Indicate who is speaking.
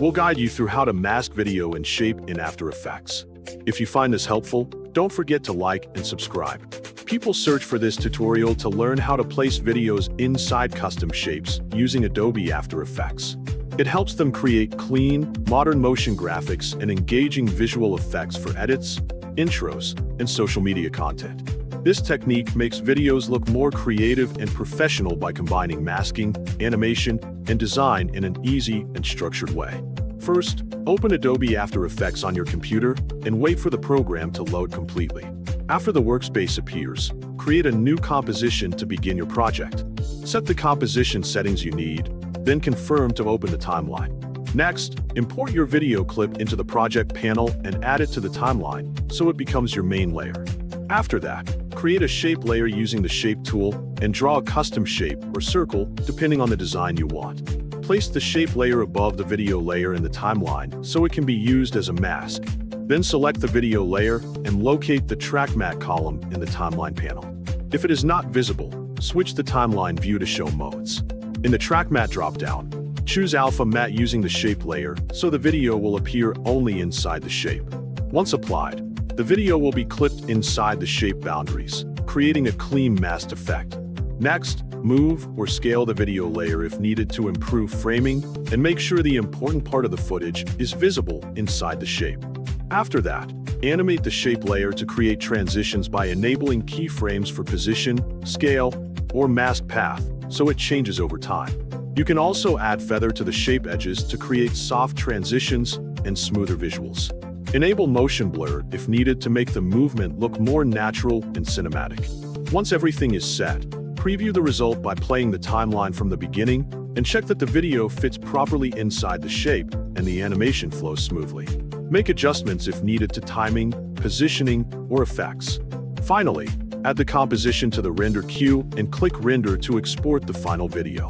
Speaker 1: We'll guide you through how to mask video and shape in After Effects. If you find this helpful, don't forget to like and subscribe. People search for this tutorial to learn how to place videos inside custom shapes using Adobe After Effects. It helps them create clean, modern motion graphics and engaging visual effects for edits, intros, and social media content. This technique makes videos look more creative and professional by combining masking, animation, and design in an easy and structured way. First, open Adobe After Effects on your computer and wait for the program to load completely. After the workspace appears, create a new composition to begin your project. Set the composition settings you need, then confirm to open the timeline. Next, import your video clip into the project panel and add it to the timeline so it becomes your main layer. After that, create a shape layer using the Shape tool and draw a custom shape or circle depending on the design you want. Place the shape layer above the video layer in the timeline so it can be used as a mask. Then select the video layer and locate the Track Matte column in the timeline panel. If it is not visible, switch the timeline view to show modes. In the Track Matte dropdown, choose 𝗟𝗪𝗞𝗘 using the shape layer so the video will appear only inside the shape. Once applied, the video will be clipped inside the shape boundaries, creating a clean masked effect. Next, move or scale the video layer if needed to improve framing and make sure the important part of the footage is visible inside the shape. After that, animate the shape layer to create transitions by enabling keyframes for position, scale, or mask path so it changes over time. You can also add feather to the shape edges to create soft transitions and smoother visuals. Enable motion blur if needed to make the movement look more natural and cinematic. Once everything is set, preview the result by playing the timeline from the beginning and check that the video fits properly inside the shape and the animation flows smoothly. Make adjustments if needed to timing, positioning, or effects. Finally, add the composition to the render queue and click Render to export the final video.